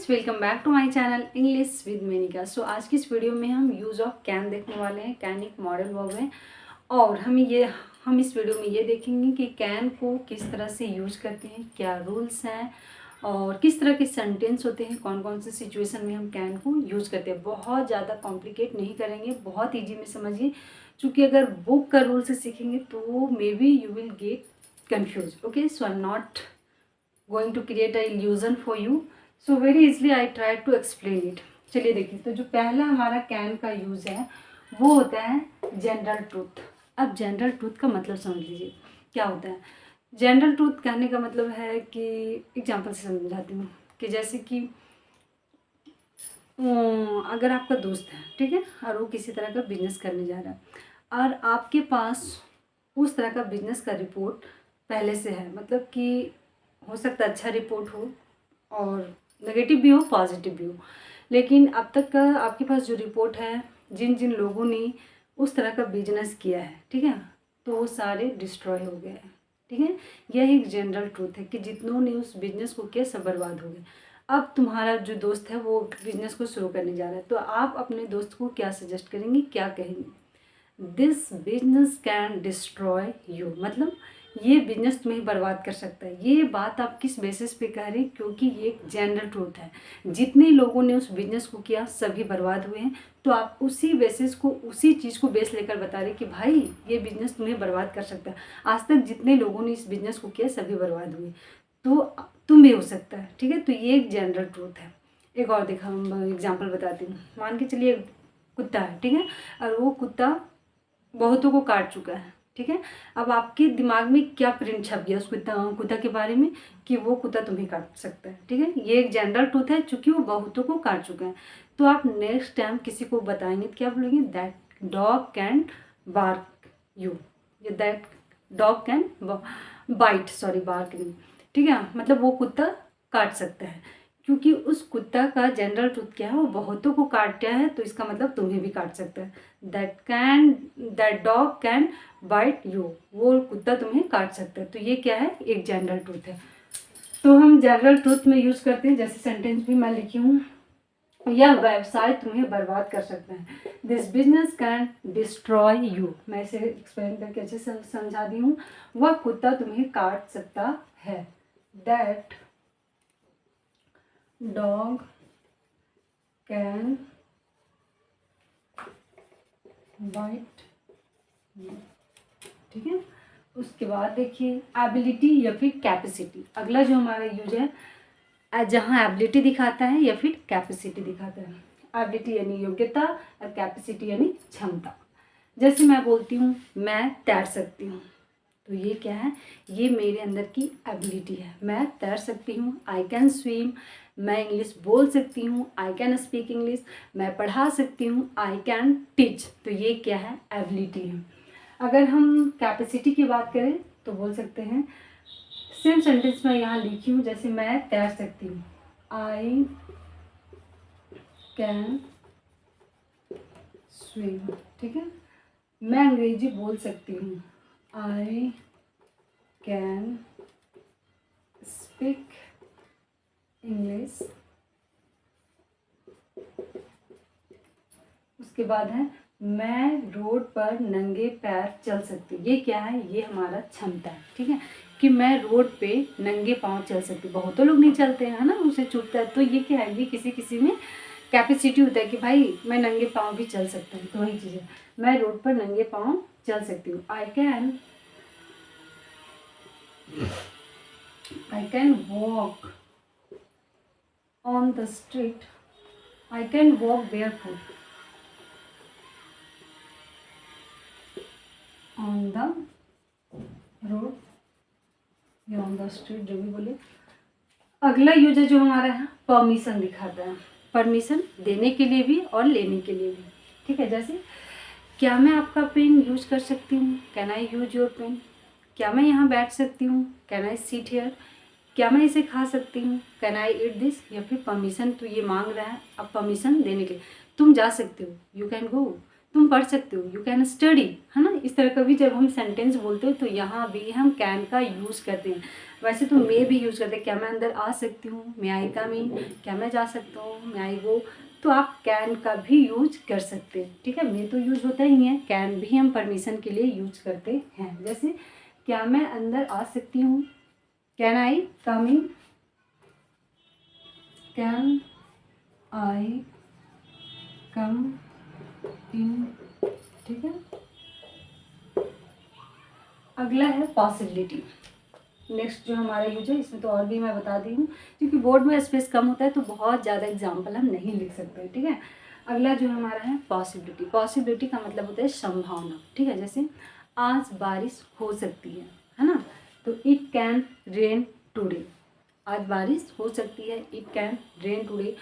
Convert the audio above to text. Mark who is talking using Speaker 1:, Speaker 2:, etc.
Speaker 1: Friends, welcome back to my channel English with Menika. So आज की इस वीडियो में हम यूज़ ऑफ कैन देखने वाले हैं। कैन एक मॉडल वर्ब है और हम इस वीडियो में ये देखेंगे कि कैन को किस तरह से यूज करते हैं, क्या रूल्स हैं और किस तरह के सेंटेंस होते हैं, कौन कौन से सिचुएशन में हम कैन को यूज़ करते हैं। बहुत ज़्यादा कॉम्प्लिकेट नहीं करेंगे, बहुत ईजी में समझिए, क्योंकि अगर बुक का रूल से सीखेंगे तो maybe you will get confuse. Okay, so I am not going to create a illusion for you, so very easily I try to explain it. चलिए देखिए, तो जो पहला हमारा कैन का यूज़ है वो होता है जनरल ट्रूथ। अब जनरल ट्रूथ का मतलब समझ लीजिए क्या होता है। जनरल ट्रूथ कहने का मतलब है कि एग्जांपल से समझाती हूँ कि जैसे कि अगर आपका दोस्त है, ठीक है, और वो किसी तरह का बिजनेस करने जा रहा है और आपके पास उस तरह का बिजनेस का रिपोर्ट पहले से है, मतलब कि हो सकता है अच्छा रिपोर्ट हो और नेगेटिव भी हो, पॉजिटिव भी हो, लेकिन अब तक का आपके पास जो रिपोर्ट है, जिन जिन लोगों ने उस तरह का बिजनेस किया है, ठीक है, तो वो सारे डिस्ट्रॉय हो गए हैं। ठीक है, यह एक जनरल ट्रूथ है कि जितनों ने उस बिजनेस को किया सब बर्बाद हो गए। अब तुम्हारा जो दोस्त है वो बिजनेस को शुरू करने जा रहा है, तो आप अपने दोस्त को क्या सजेस्ट करेंगे, क्या कहेंगे? This business can destroy you, मतलब ये बिजनेस तुम्हें बर्बाद कर सकता है। ये बात आप किस बेसिस पे कह रहे हैं? क्योंकि ये एक जनरल ट्रूथ है, जितने लोगों ने उस बिजनेस को किया सभी बर्बाद हुए हैं, तो आप उसी बेसिस को, उसी चीज़ को बेस लेकर बता रहे कि भाई ये बिजनेस तुम्हें बर्बाद कर सकता है। आज तक जितने लोगों ने इस बिजनेस को किया सभी बर्बाद हुए, तो तुम भी हो सकता है। ठीक है, तो ये एक जनरल ट्रूथ है। एक और देखा, हम एग्जाम्पल बताती हूँ। मान के चलिए कुत्ता है, ठीक है, और वो कुत्ता बहुतों को काट चुका है। ठीक है, अब आपके दिमाग में क्या प्रिंट छप गया उस कुत्ता के बारे में कि वो कुत्ता तुम्हें काट सकता है। ठीक है, ये एक जनरल ट्रूथ है, चूंकि वो बहुतों को काट चुका है। तो आप नेक्स्ट टाइम किसी को बताएंगे तो क्या बोलेंगे? That dog can bark you, that dog can bite, sorry bark नहीं, ठीक है, मतलब वो कुत्ता काट सकता है, क्योंकि उस कुत्ता का जनरल ट्रूथ क्या है, वो बहुतों को काटा है, तो इसका मतलब तुम्हें भी काट सकता है। That dog can bite you, वो कुत्ता तुम्हें काट सकता है। तो ये क्या है? एक जनरल ट्रूथ है। तो हम जनरल ट्रूथ में यूज़ करते हैं, जैसे सेंटेंस भी मैं लिखी हूँ, यह व्यवसाय तुम्हें बर्बाद कर सकता है। This business can destroy you, मैं इसे एक्सप्लेन करके अच्छे से समझा दी हूँ। वह कुत्ता तुम्हें काट सकता है। दैट डॉग कैन बाइट, ठीक है। उसके बाद देखिए एबिलिटी या फिर कैपेसिटी। अगला जो हमारा यूज है, जहाँ एबिलिटी दिखाता है या फिर कैपेसिटी दिखाता है। एबिलिटी यानी योग्यता और कैपेसिटी यानी क्षमता। जैसे मैं बोलती हूँ मैं तैर सकती हूँ, तो ये क्या है? ये मेरे अंदर की एबिलिटी है, मैं तैर सकती हूँ। आई कैन स्विम, मैं इंग्लिश बोल सकती हूँ। आई कैन स्पीक इंग्लिश, मैं पढ़ा सकती हूँ। आई कैन टीच, तो ये क्या है? एबिलिटी है। अगर हम कैपेसिटी की बात करें तो बोल सकते हैं, सेम सेंटेंस में यहाँ लिखी हूँ, जैसे मैं तैर सकती हूँ, आई कैन स्विम, ठीक है। मैं अंग्रेजी बोल सकती हूँ, आई कैन स्पीक इंग्लिश। उसके बाद है मैं रोड पर नंगे पैर चल सकती हूँ। ये क्या है? ये हमारा क्षमता है, ठीक है, कि मैं रोड पे नंगे पाँव चल सकती हूँ। बहुत तो लोग नहीं चलते हैं, है ना, उसे चुभता है। तो ये क्या है? ये किसी किसी में कैपेसिटी होता है कि भाई मैं नंगे पाँव भी चल सकता हूँ। तो वही चीज़ है, मैं रोड पर नंगे पाँव चल सकती हूँ। I can walk on the street, I can walk barefoot on the road या ऑन द स्ट्रीट, जो भी बोले। अगला यूजर जो हमारा है, परमिशन दिखाता है। परमिशन देने के लिए भी और लेने के लिए भी, ठीक है। जैसे क्या मैं आपका पेन यूज कर सकती हूँ? Can I use your pen? क्या मैं यहाँ बैठ सकती हूँ? Can I sit here? क्या मैं इसे खा सकती हूँ? Can I eat this? या फिर परमिशन, तो ये मांग रहा है अब परमिशन देने के लिए, तुम जा सकते हो, यू कैन गो, तुम पढ़ सकते हो, यू कैन स्टडी, है ना। इस तरह का भी जब हम सेंटेंस बोलते हो तो यहाँ भी हम कैन का यूज़ करते हैं। वैसे तो मे भी यूज़ करते हैं, क्या मैं अंदर आ सकती हूँ, मे आई कम इन, क्या मैं जा सकता हूँ, मे आई गो। तो आप कैन का भी यूज कर सकते हैं, ठीक है। मे तो यूज होता ही है, कैन भी हम परमिशन के लिए यूज करते हैं। जैसे क्या मैं अंदर आ सकती हूँ, can I come in, can I कम इन, ठीक है। अगला है पॉसिबिलिटी। नेक्स्ट जो हमारा यूज है, इसमें तो और भी मैं बता दी हूँ, क्योंकि बोर्ड में स्पेस कम होता है तो बहुत ज़्यादा एग्जाम्पल हम नहीं लिख सकते, ठीक है। अगला जो हमारा है पॉसिबिलिटी। पॉसिबिलिटी का मतलब होता है संभावना, ठीक है। जैसे आज बारिश हो सकती है ना, तो इट कैन रेन टुडे। आज बारिश हो सकती है, इट कैन रेन टुडे।